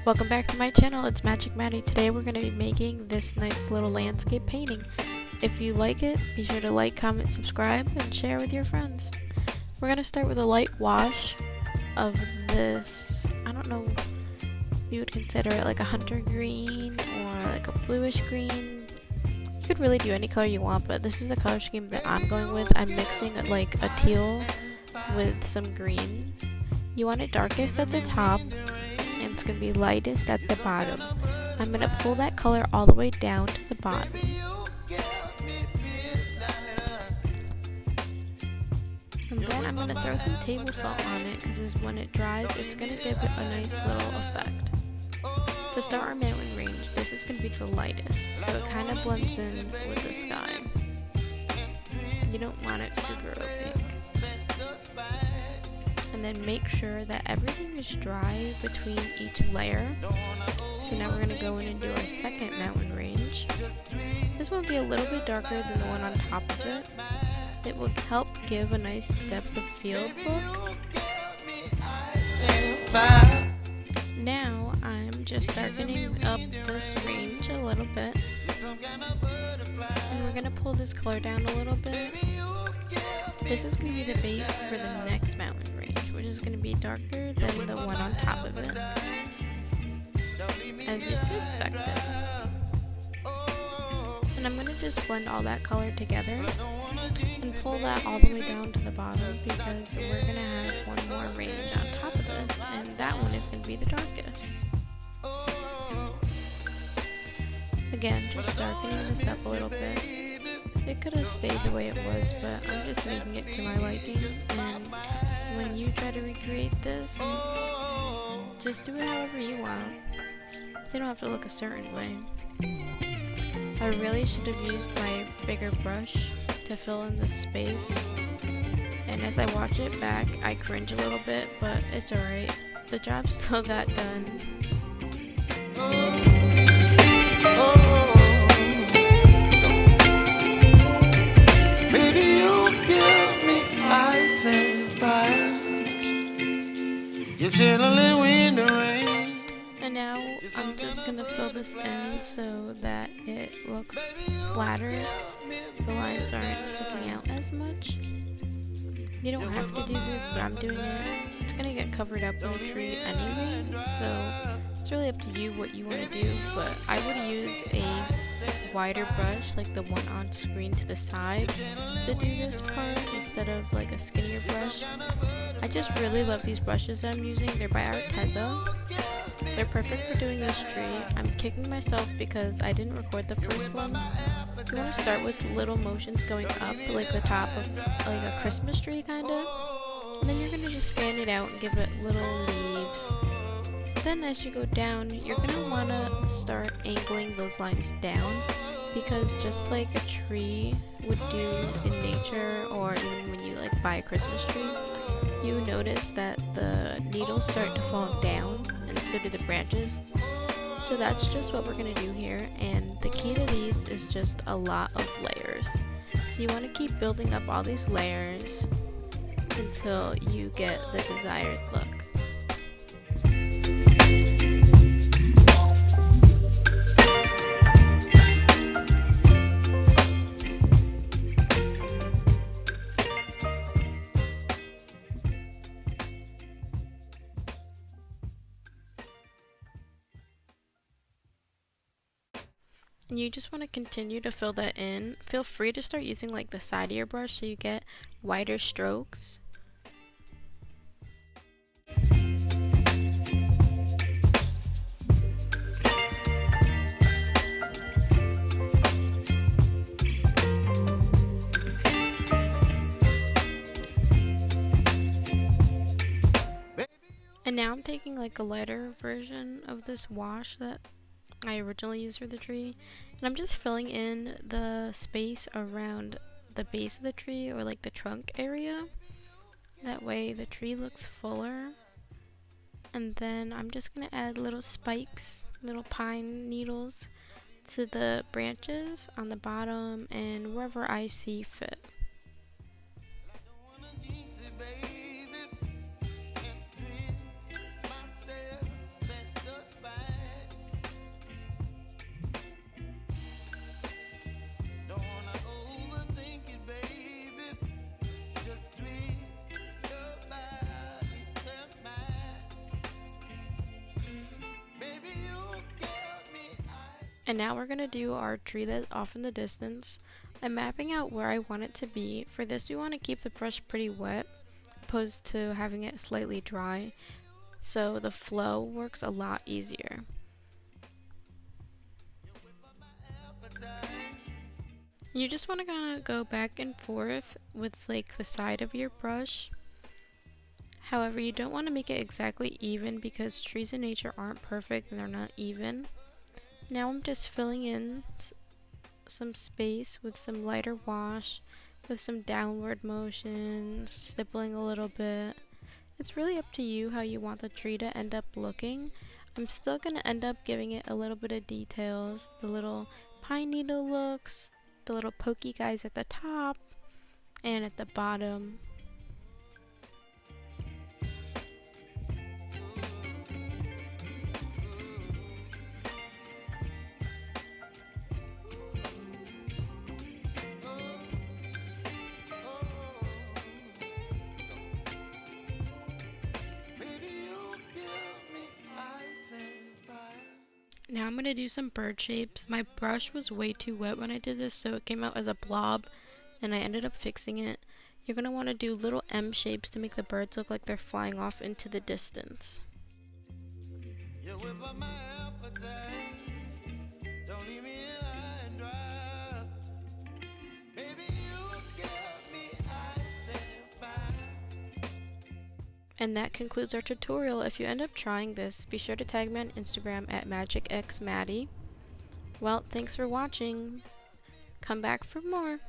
Welcome back to my channel, it's Magic Maddie. Today we're going to be making this nice little landscape painting. If you like it, be sure to like, comment, subscribe, and share with your friends. We're going to start with a light wash of this, I don't know if you would consider it like a hunter green or like a bluish green. You could really do any color you want, but this is the color scheme that I'm going with. I'm mixing like a teal with some green. You want it darkest at the top, and it's going to be lightest at the bottom. I'm going to pull that color all the way down to the bottom. And then I'm going to throw some table salt on it, because when it dries, it's going to give it a nice little effect. To start our mountain range, this is going to be the lightest, so it kind of blends in with the sky. You don't want it super opaque. And then make sure that everything is dry between each layer. So now we're going to go in and do our second mountain range. This will be a little bit darker than the one on top of it. It will help give a nice depth of field look. Now I'm just darkening up this range a little bit. And we're going to pull this color down a little bit. This is going to be the base for the next mountain range, which is going to be darker than the one on top of it, as you suspected. And I'm going to just blend all that color together and pull that all the way down to the bottom, because we're going to have one more range on top of this, and that one is going to be the darkest. Again, just darkening this up a little bit. It could have stayed the way it was, but I'm just making it to my liking, and when you try to recreate this, just do it however you want. They don't have to look a certain way. I really should have used my bigger brush to fill in this space, and as I watch it back, I cringe a little bit, but it's alright. The job's still got done. And now I'm just going to fill this in so that it looks flatter. The lines aren't sticking out as much. You don't have to do this, but I'm doing it. It's going to get covered up in the tree anyways, so it's really up to you what you want to do, but I would use a wider brush, like the one on screen to the side, to do this part instead of like a skinnier brush. I just really love these brushes that I'm using. They're by Arteza. They're perfect for doing this tree. I'm kicking myself because I didn't record the first one. You want to start with little motions going up, like the top of like a Christmas tree kind of, and then you're going to just fan it out and give it little leaves. Then as you go down, you're going to want to start angling those lines down, because just like a tree would do in nature, or even when you like buy a Christmas tree, you notice that the needles start to fall down, and so do the branches. So that's just what we're going to do here, and the key to these is just a lot of layers. So you want to keep building up all these layers until you get the desired look. And you just want to continue to fill that in. Feel free to start using like the side of your brush so you get wider strokes. And now I'm taking like a lighter version of this wash that I originally used for the tree, and I'm just filling in the space around the base of the tree, or like the trunk area. That way the tree looks fuller. And then I'm just going to add little spikes, little pine needles to the branches on the bottom and wherever I see fit. And now we're going to do our tree that's off in the distance. I'm mapping out where I want it to be. For this we want to keep the brush pretty wet, opposed to having it slightly dry, so the flow works a lot easier. You just want to kind of go back and forth with like the side of your brush. However, you don't want to make it exactly even because trees in nature aren't perfect and they're not even. Now I'm just filling in some space with some lighter wash, with some downward motion, stippling a little bit. It's really up to you how you want the tree to end up looking. I'm still going to end up giving it a little bit of details, the little pine needle looks, the little pokey guys at the top and at the bottom. Now I'm going to do some bird shapes. My brush was way too wet when I did this, so it came out as a blob, and I ended up fixing it. You're going to want to do little M shapes to make the birds look like they're flying off into the distance. And that concludes our tutorial. If you end up trying this, be sure to tag me on Instagram at magicxmaddie. Well, thanks for watching. Come back for more.